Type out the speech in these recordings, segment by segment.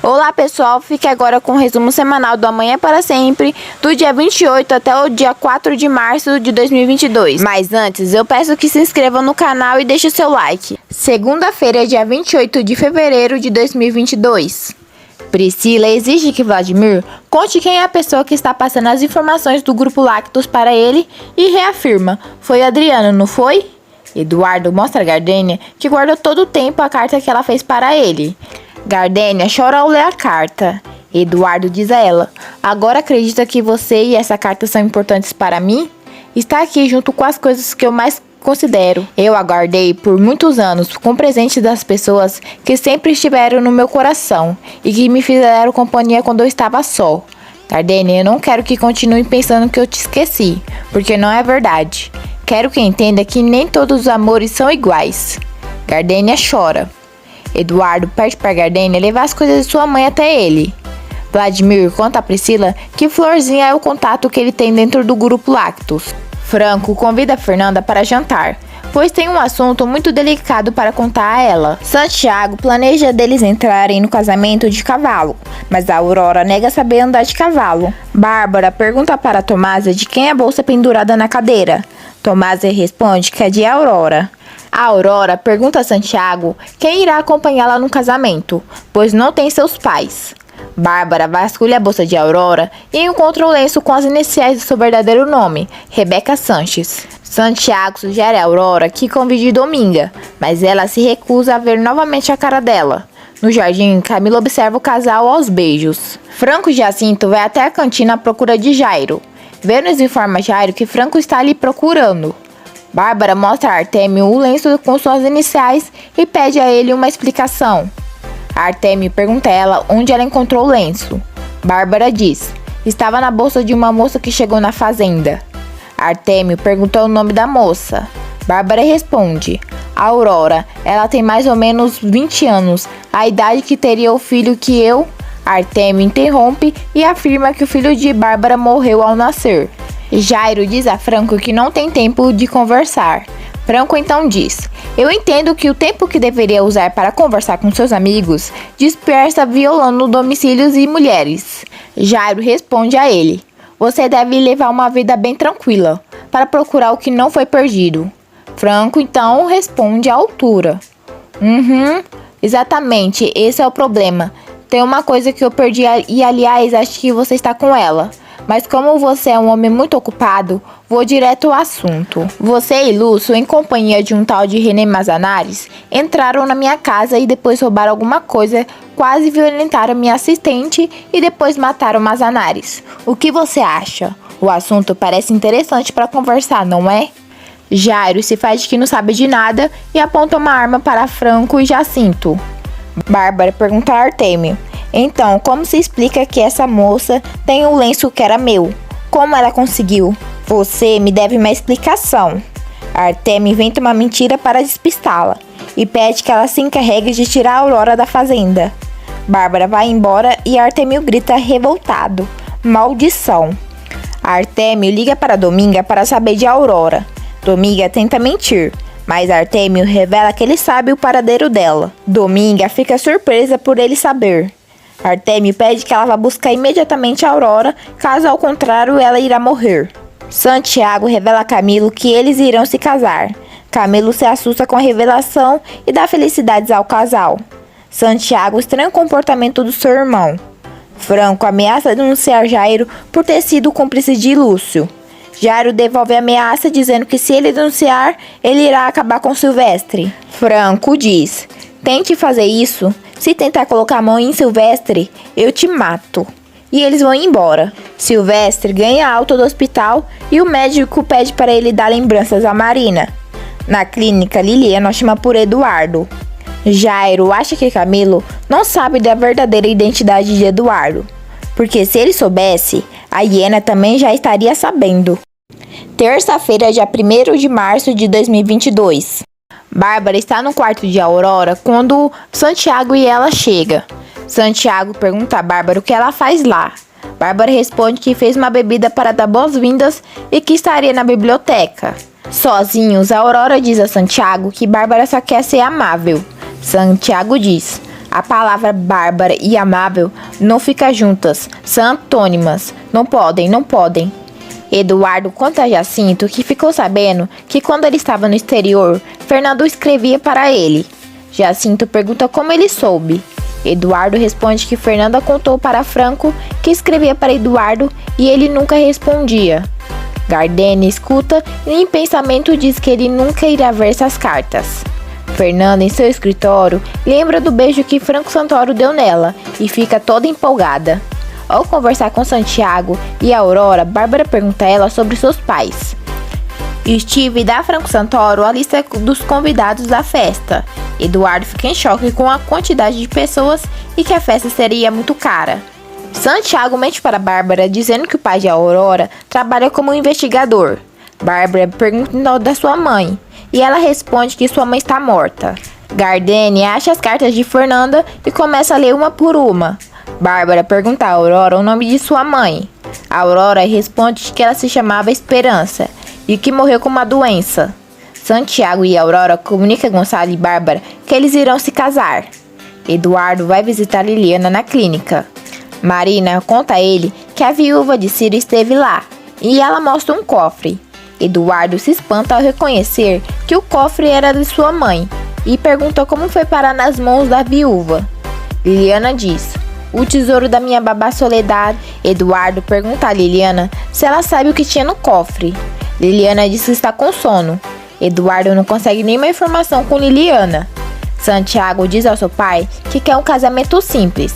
Olá pessoal, fique agora com o resumo semanal do Amanhã para Sempre, do dia 28 até o dia 4 de março de 2022. Mas antes, eu peço que se inscrevam no canal e deixe seu like. Segunda-feira, dia 28 de fevereiro de 2022. Priscila exige que Vladimir conte quem é a pessoa que está passando as informações do grupo Lactos para ele e reafirma: foi Adriano, não foi? Eduardo mostra a Gardênia que guardou todo o tempo a carta que ela fez para ele. Gardênia chora ao ler a carta. Eduardo diz a ela: agora acredita que você e essa carta são importantes para mim? Está aqui junto com as coisas que eu mais considero. Eu aguardei por muitos anos com presentes das pessoas que sempre estiveram no meu coração e que me fizeram companhia quando eu estava só. Gardênia, eu não quero que continue pensando que eu te esqueci, porque não é verdade. Quero que entenda que nem todos os amores são iguais. Gardênia chora. Eduardo pede para Gardênia levar as coisas de sua mãe até ele. Vladimir conta a Priscila que Florzinha é o contato que ele tem dentro do grupo Lactos. Franco convida a Fernanda para jantar, pois tem um assunto muito delicado para contar a ela. Santiago planeja deles entrarem no casamento de cavalo, mas a Aurora nega saber andar de cavalo. Bárbara pergunta para Tomásia de quem é a bolsa pendurada na cadeira. Tomásia responde que é de Aurora. A Aurora pergunta a Santiago quem irá acompanhá-la no casamento, pois não tem seus pais. Bárbara vasculha a bolsa de Aurora e encontra o lenço com as iniciais do seu verdadeiro nome, Rebeca Sanches. Santiago sugere a Aurora que convide Dominga, mas ela se recusa a ver novamente a cara dela. No jardim, Camila observa o casal aos beijos. Franco e Jacinto vai até a cantina à procura de Jairo. Vênus informa Jairo que Franco está ali procurando. Bárbara mostra a Artêmio o lenço com suas iniciais e pede a ele uma explicação. Artêmio pergunta a ela onde ela encontrou o lenço. Bárbara diz: estava na bolsa de uma moça que chegou na fazenda. Artêmio perguntou o nome da moça. Bárbara responde: Aurora, ela tem mais ou menos 20 anos, a idade que teria o filho que eu... Artêmio interrompe e afirma que o filho de Bárbara morreu ao nascer. Jairo diz a Franco que não tem tempo de conversar. Franco então diz: eu entendo que o tempo que deveria usar para conversar com seus amigos dispersa violando domicílios e mulheres. Jairo responde a ele: você deve levar uma vida bem tranquila para procurar o que não foi perdido. Franco então responde à altura: exatamente, esse é o problema. Tem uma coisa que eu perdi e aliás acho que você está com ela. Mas como você é um homem muito ocupado, vou direto ao assunto. Você e Lúcio, em companhia de um tal de René Mazanares, entraram na minha casa e depois roubaram alguma coisa, quase violentaram minha assistente e depois mataram Mazanares. O que você acha? O assunto parece interessante para conversar, não é? Jairo se faz de que não sabe de nada e aponta uma arma para Franco e Jacinto. Bárbara pergunta a Artêmio: então, como se explica que essa moça tem o lenço que era meu? Como ela conseguiu? Você me deve uma explicação. Artêmio inventa uma mentira para despistá-la e pede que ela se encarregue de tirar a Aurora da fazenda. Bárbara vai embora e Artêmio grita revoltado: maldição! Artêmio liga para Dominga para saber de Aurora. Dominga tenta mentir, mas Artêmio revela que ele sabe o paradeiro dela. Dominga fica surpresa por ele saber. Artêmio pede que ela vá buscar imediatamente a Aurora, caso ao contrário ela irá morrer. Santiago revela a Camilo que eles irão se casar. Camilo se assusta com a revelação e dá felicidades ao casal. Santiago estranha o comportamento do seu irmão. Franco ameaça denunciar Jairo por ter sido cúmplice de Lúcio. Jairo devolve a ameaça dizendo que se ele denunciar, ele irá acabar com Silvestre. Franco diz: tente fazer isso. Se tentar colocar a mão em Silvestre, eu te mato. E eles vão embora. Silvestre ganha alta do hospital e o médico pede para ele dar lembranças à Marina. Na clínica, Liliana chama por Eduardo. Jairo acha que Camilo não sabe da verdadeira identidade de Eduardo, porque se ele soubesse, a hiena também já estaria sabendo. Terça-feira, dia 1º de março de 2022. Bárbara está no quarto de Aurora quando Santiago e ela chegam. Santiago pergunta a Bárbara o que ela faz lá. Bárbara responde que fez uma bebida para dar boas-vindas e que estaria na biblioteca. Sozinhos, Aurora diz a Santiago que Bárbara só quer ser amável. Santiago diz: A palavra Bárbara e amável não ficam juntas, são antônimas. Não podem. Eduardo conta a Jacinto que ficou sabendo que quando ele estava no exterior, Fernando escrevia para ele. Jacinto pergunta como ele soube. Eduardo responde que Fernanda contou para Franco que escrevia para Eduardo e ele nunca respondia. Gardênia escuta e em pensamento diz que ele nunca irá ver essas cartas. Fernanda, em seu escritório, lembra do beijo que Franco Santoro deu nela e fica toda empolgada. Ao conversar com Santiago e Aurora, Bárbara pergunta a ela sobre seus pais. Steve dá a Franco Santoro a lista dos convidados da festa. Eduardo fica em choque com a quantidade de pessoas e que a festa seria muito cara. Santiago mente para Bárbara dizendo que o pai de Aurora trabalha como investigador. Bárbara pergunta da sua mãe e ela responde que sua mãe está morta. Gardênia acha as cartas de Fernanda e começa a ler uma por uma. Bárbara pergunta a Aurora o nome de sua mãe. A Aurora responde que ela se chamava Esperança e que morreu com uma doença. Santiago e Aurora comunicam a Gonçalo e Bárbara que eles irão se casar. Eduardo vai visitar Liliana na clínica. Marina conta a ele que a viúva de Ciro esteve lá e ela mostra um cofre. Eduardo se espanta ao reconhecer que o cofre era de sua mãe e pergunta como foi parar nas mãos da viúva. Liliana diz: "O tesouro da minha babá Soledad." Eduardo pergunta a Liliana se ela sabe o que tinha no cofre. Liliana diz que está com sono. Eduardo não consegue nenhuma informação com Liliana. Santiago diz ao seu pai que quer um casamento simples.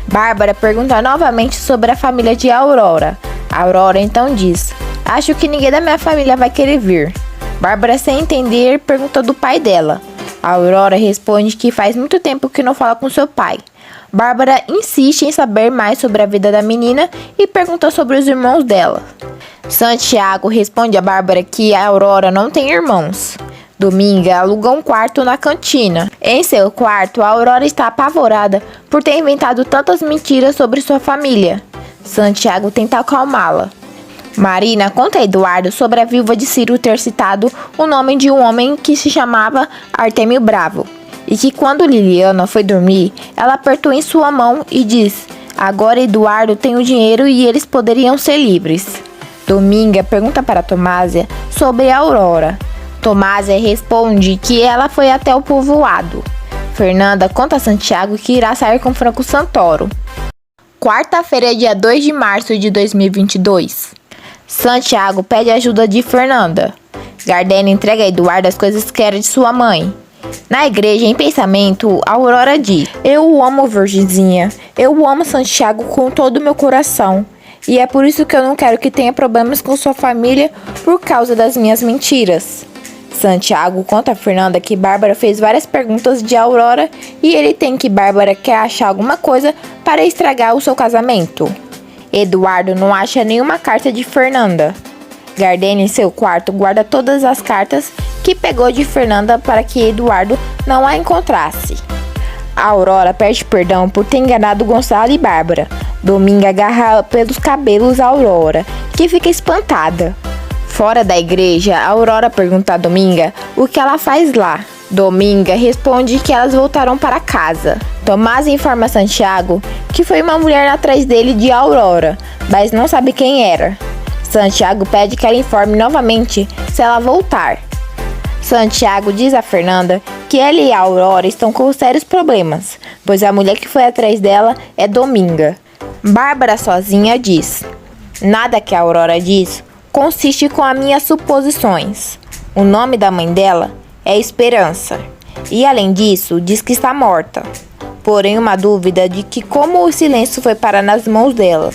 Bárbara pergunta novamente sobre a família de Aurora. Aurora então diz: "Acho que ninguém da minha família vai querer vir." Bárbara, sem entender, pergunta do pai dela. Aurora responde que faz muito tempo que não fala com seu pai. Bárbara insiste em saber mais sobre a vida da menina e pergunta sobre os irmãos dela. Santiago responde a Bárbara que a Aurora não tem irmãos. Dominga aluga um quarto na cantina. Em seu quarto, a Aurora está apavorada por ter inventado tantas mentiras sobre sua família. Santiago tenta acalmá-la. Marina conta a Eduardo sobre a viúva de Ciro ter citado o nome de um homem que se chamava Artêmio Bravo e que quando Liliana foi dormir, ela apertou em sua mão e diz: "Agora Eduardo tem o dinheiro e eles poderiam ser livres." Dominga pergunta para Tomásia sobre a Aurora. Tomásia responde que ela foi até o povoado. Fernanda conta a Santiago que irá sair com Franco Santoro. Quarta-feira, dia 2 de março de 2022. Santiago pede ajuda de Fernanda. Gardênia entrega a Eduardo as coisas que era de sua mãe. Na igreja, em pensamento, Aurora diz: "Eu o amo, virgenzinha. Eu o amo, Santiago, com todo o meu coração. E é por isso que eu não quero que tenha problemas com sua família por causa das minhas mentiras." Santiago conta a Fernanda que Bárbara fez várias perguntas de Aurora e ele tem que Bárbara quer achar alguma coisa para estragar o seu casamento. Eduardo não acha nenhuma carta de Fernanda. Gardênia, em seu quarto, guarda todas as cartas que pegou de Fernanda para que Eduardo não a encontrasse. A Aurora pede perdão por ter enganado Gonçalo e Bárbara. Dominga agarra pelos cabelos a Aurora, que fica espantada. Fora da igreja, a Aurora pergunta a Dominga o que ela faz lá. Dominga responde que elas voltaram para casa. Tomás informa Santiago que foi uma mulher atrás dele de Aurora, mas não sabe quem era. Santiago pede que ela informe novamente se ela voltar. Santiago diz a Fernanda que ela e a Aurora estão com sérios problemas, pois a mulher que foi atrás dela é Dominga. Bárbara sozinha diz: "Nada que a Aurora diz consiste com as minhas suposições. O nome da mãe dela é Esperança. E além disso, diz que está morta. Porém, uma dúvida de que como o silêncio foi parar nas mãos dela.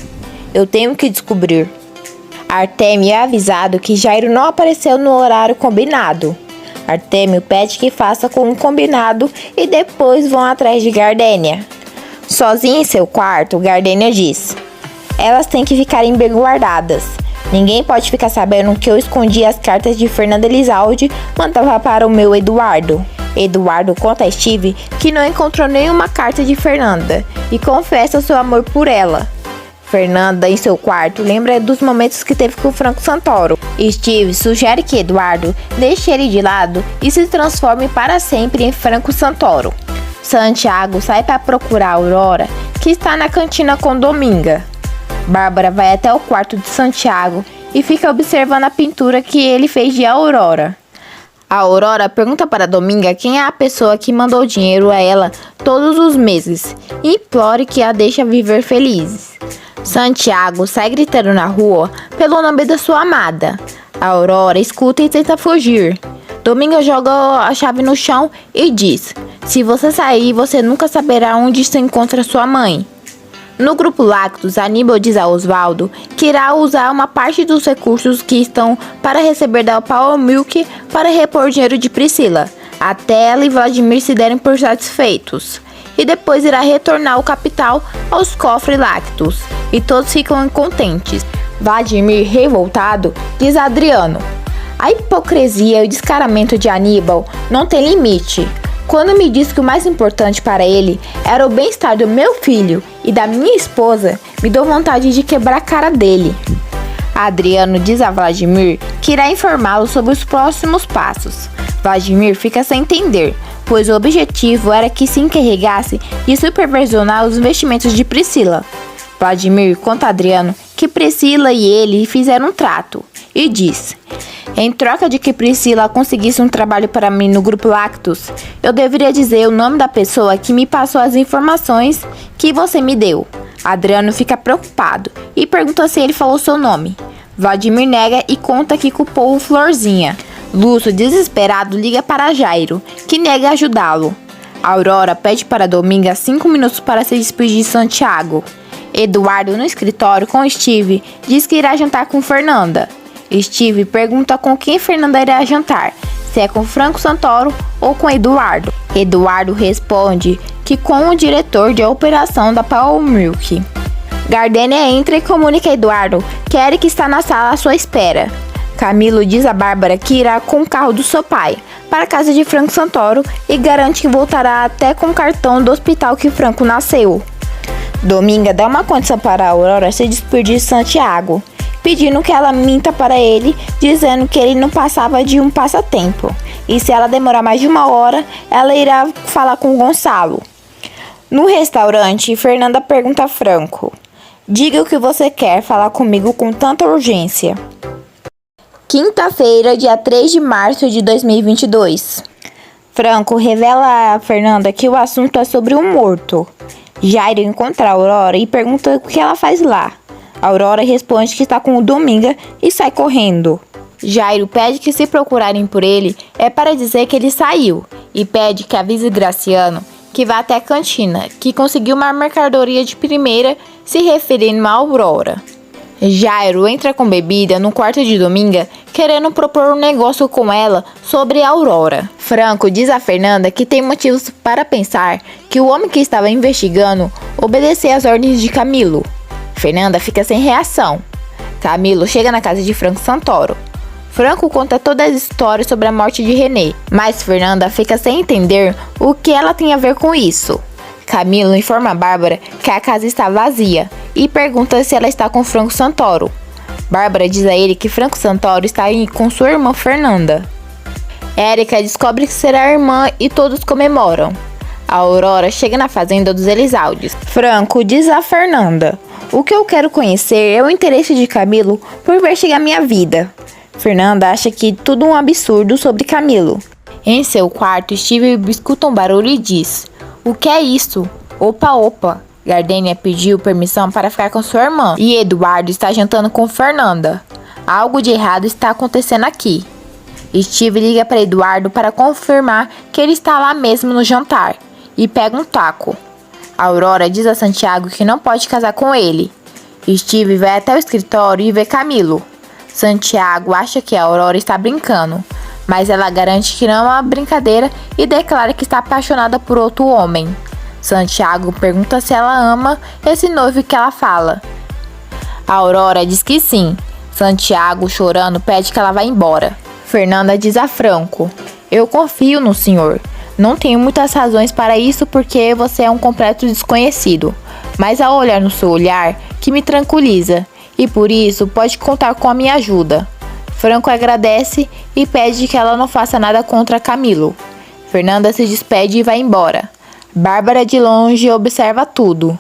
Eu tenho que descobrir." Artêmio é avisado que Jairo não apareceu no horário combinado. Artêmio pede que faça como combinado e depois vão atrás de Gardênia. Sozinha em seu quarto, Gardênia diz: "Elas têm que ficarem bem guardadas. Ninguém pode ficar sabendo que eu escondi as cartas de Fernanda Elizalde mandava para o meu Eduardo." Eduardo conta a Steve que não encontrou nenhuma carta de Fernanda e confessa seu amor por ela. Fernanda, em seu quarto, lembra dos momentos que teve com Franco Santoro. Steve sugere que Eduardo deixe ele de lado e se transforme para sempre em Franco Santoro. Santiago sai para procurar a Aurora, que está na cantina com Dominga. Bárbara vai até o quarto de Santiago e fica observando a pintura que ele fez de Aurora. A Aurora pergunta para Dominga quem é a pessoa que mandou dinheiro a ela todos os meses e implora que a deixe viver feliz. Santiago sai gritando na rua pelo nome da sua amada. A Aurora escuta e tenta fugir. Dominga joga a chave no chão e diz: "Se você sair, você nunca saberá onde se encontra sua mãe." No grupo Lactus, Aníbal diz a Osvaldo que irá usar uma parte dos recursos que estão para receber da Power Milk para repor dinheiro de Priscila, até ela e Vladimir se derem por satisfeitos. E depois irá retornar o capital aos cofres Lactus, e todos ficam contentes. Vladimir, revoltado, diz a Adriano: "A hipocrisia e o descaramento de Aníbal não tem limite. Quando me disse que o mais importante para ele era o bem-estar do meu filho e da minha esposa, me deu vontade de quebrar a cara dele." Adriano diz a Vladimir que irá informá-lo sobre os próximos passos. Vladimir fica sem entender, pois o objetivo era que se encarregasse de supervisionar os investimentos de Priscila. Vladimir conta a Adriano que Priscila e ele fizeram um trato e diz: "Em troca de que Priscila conseguisse um trabalho para mim no grupo Lactus, eu deveria dizer o nome da pessoa que me passou as informações que você me deu." Adriano fica preocupado e pergunta se ele falou seu nome. Vladimir nega e conta que culpou o Florzinha. Lúcio, desesperado, liga para Jairo, que nega ajudá-lo. Aurora pede para Dominga 5 minutos para se despedir de Santiago. Eduardo, no escritório com Steve, diz que irá jantar com Fernanda. Steve pergunta com quem Fernanda irá jantar, se é com Franco Santoro ou com Eduardo. Eduardo responde que com o diretor de operação da Power Milk. Gardênia entra e comunica a Eduardo que Eric está na sala à sua espera. Camilo diz a Bárbara que irá com o carro do seu pai para a casa de Franco Santoro e garante que voltará até com o cartão do hospital que Franco nasceu. Dominga dá uma condição para a Aurora se despedir de Santiago, pedindo que ela minta para ele, dizendo que ele não passava de um passatempo. E se ela demorar mais de 1 hora, ela irá falar com Gonçalo. No restaurante, Fernanda pergunta a Franco: "Diga o que você quer falar comigo com tanta urgência." Quinta-feira, dia 3 de março de 2022. Franco revela a Fernanda que o assunto é sobre um morto. Jairo encontra a Aurora e pergunta o que ela faz lá. A Aurora responde que está com o Dominga e sai correndo. Jairo pede que se procurarem por ele é para dizer que ele saiu e pede que avise Graciano que vá até a cantina, que conseguiu uma mercadoria de primeira se referindo a Aurora. Jairo entra com bebida no quarto de Dominga, querendo propor um negócio com ela sobre a Aurora. Franco diz a Fernanda que tem motivos para pensar que o homem que estava investigando obedecia às ordens de Camilo. Fernanda fica sem reação. Camilo chega na casa de Franco Santoro. Franco conta toda a história sobre a morte de René, mas Fernanda fica sem entender o que ela tem a ver com isso. Camilo informa a Bárbara que a casa está vazia e pergunta se ela está com Franco Santoro. Bárbara diz a ele que Franco Santoro está aí com sua irmã Fernanda. Érica descobre que será a irmã e todos comemoram. A Aurora chega na fazenda dos Elisaldes. Franco diz a Fernanda: "O que eu quero conhecer é o interesse de Camilo por investigar minha vida." Fernanda acha que tudo um absurdo sobre Camilo. Em seu quarto, Steve escuta um barulho e diz: "O que é isso? Opa, opa." Gardênia pediu permissão para ficar com sua irmã e Eduardo está jantando com Fernanda. Algo de errado está acontecendo aqui. Steve liga para Eduardo para confirmar que ele está lá mesmo no jantar e pega um taco. A Aurora diz a Santiago que não pode casar com ele. Steve vai até o escritório e vê Camilo. Santiago acha que a Aurora está brincando, mas ela garante que não é uma brincadeira e declara que está apaixonada por outro homem. Santiago pergunta se ela ama esse noivo que ela fala. A Aurora diz que sim. Santiago, chorando, pede que ela vá embora. Fernanda diz a Franco: "Eu confio no senhor. Não tenho muitas razões para isso porque você é um completo desconhecido, mas ao olhar no seu olhar que me tranquiliza, e por isso pode contar com a minha ajuda." Franco agradece e pede que ela não faça nada contra Camilo. Fernanda se despede e vai embora. Bárbara de longe observa tudo.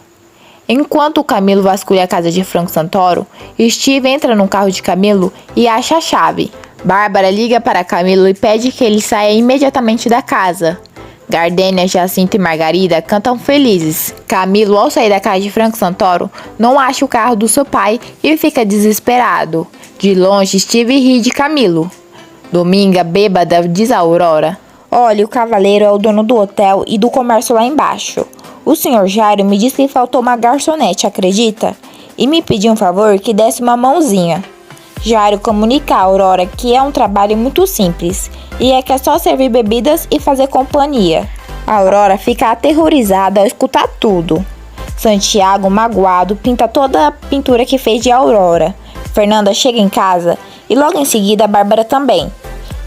Enquanto Camilo vasculha a casa de Franco Santoro, Steve entra no carro de Camilo e acha a chave. Bárbara liga para Camilo e pede que ele saia imediatamente da casa. Gardênia, Jacinto e Margarida cantam felizes. Camilo, ao sair da casa de Franco Santoro, não acha o carro do seu pai e fica desesperado. De longe, Steve ri de Camilo. Dominga, bêbada, diz a Aurora: Olha, o cavaleiro é o dono do hotel e do comércio lá embaixo. O senhor Jairo me disse que faltou uma garçonete, acredita? E me pediu um favor que desse uma mãozinha. Jairo comunica a Aurora que é um trabalho muito simples e é que é só servir bebidas e fazer companhia. A Aurora fica aterrorizada ao escutar tudo. Santiago, magoado, pinta toda a pintura que fez de Aurora. Fernanda chega em casa e logo em seguida a Bárbara também.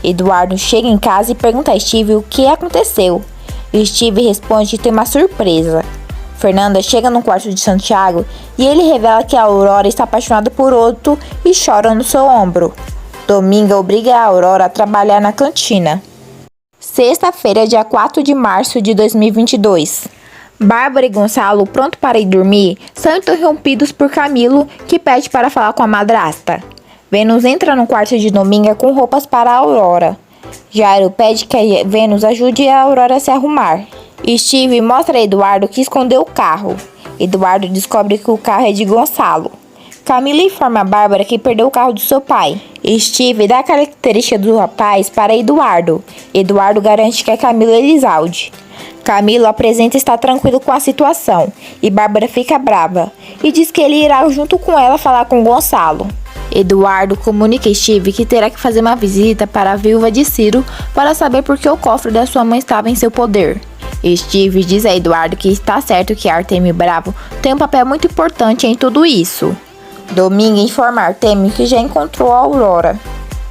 Eduardo chega em casa e pergunta a Steve o que aconteceu. Steve responde que tem uma surpresa. Fernanda chega no quarto de Santiago e ele revela que a Aurora está apaixonada por outro e chora no seu ombro. Dominga obriga a Aurora a trabalhar na cantina. Sexta-feira, dia 4 de março de 2022. Bárbara e Gonçalo, pronto para ir dormir, são interrompidos por Camilo, que pede para falar com a madrasta. Vênus entra no quarto de Dominga com roupas para a Aurora. Jairo pede que a Vênus ajude a Aurora a se arrumar. Steve mostra a Eduardo que escondeu o carro. Eduardo descobre que o carro é de Gonçalo. Camila informa a Bárbara que perdeu o carro do seu pai. Steve dá a característica do rapaz para Eduardo. Eduardo garante que é Camilo Elizalde. Camilo apresenta estar tranquilo com a situação e Bárbara fica brava e diz que ele irá junto com ela falar com Gonçalo. Eduardo comunica a Steve que terá que fazer uma visita para a viúva de Ciro para saber por que o cofre da sua mãe estava em seu poder. Steve diz a Eduardo que está certo que Artêmio Bravo tem um papel muito importante em tudo isso. Dominga informa Artêmio que já encontrou a Aurora.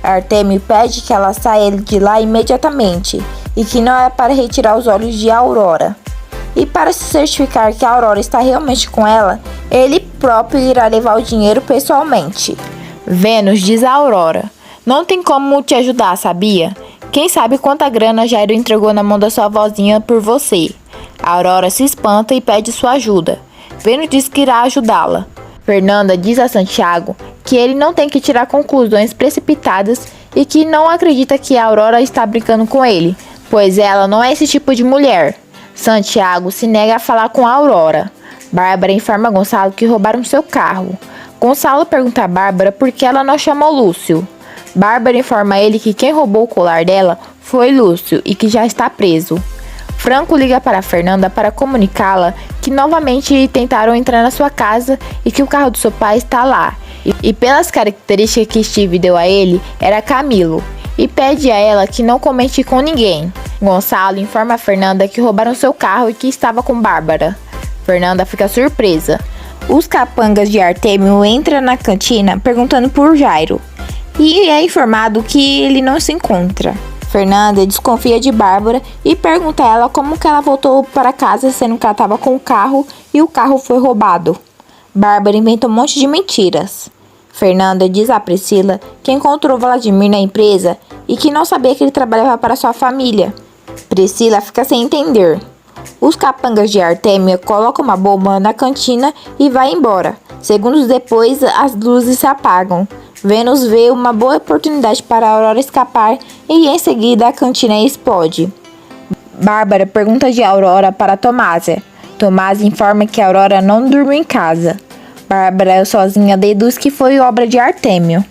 Artêmio pede que ela saia de lá imediatamente e que não é para retirar os olhos de Aurora. E para se certificar que a Aurora está realmente com ela, ele próprio irá levar o dinheiro pessoalmente. Vênus diz a Aurora: Não tem como te ajudar, sabia? Quem sabe quanta grana Jairo entregou na mão da sua vozinha por você. A Aurora se espanta e pede sua ajuda. Vênus diz que irá ajudá-la. Fernanda diz a Santiago que ele não tem que tirar conclusões precipitadas e que não acredita que a Aurora está brincando com ele, pois ela não é esse tipo de mulher. Santiago se nega a falar com a Aurora. Bárbara informa Gonçalo que roubaram seu carro. Gonçalo pergunta a Bárbara por que ela não chamou Lúcio. Bárbara informa ele que quem roubou o colar dela foi Lúcio e que já está preso. Franco liga para Fernanda para comunicá-la que novamente tentaram entrar na sua casa e que o carro do seu pai está lá. E pelas características que Steve deu a ele, era Camilo. E pede a ela que não comente com ninguém. Gonçalo informa a Fernanda que roubaram seu carro e que estava com Bárbara. Fernanda fica surpresa. Os capangas de Artêmio entram na cantina perguntando por Jairo. E é informado que ele não se encontra. Fernanda desconfia de Bárbara e pergunta a ela como que ela voltou para casa sendo que ela estava com o carro e o carro foi roubado. Bárbara inventa um monte de mentiras. Fernanda diz a Priscila que encontrou Vladimir na empresa e que não sabia que ele trabalhava para sua família. Priscila fica sem entender. Os capangas de Artêmio colocam uma bomba na cantina e vai embora. Segundos depois, as luzes se apagam. Vênus vê uma boa oportunidade para a Aurora escapar e em seguida a cantina explode. Bárbara pergunta de Aurora para Tomásia. Tomásia informa que a Aurora não dormiu em casa. Bárbara sozinha deduz que foi obra de Artêmio.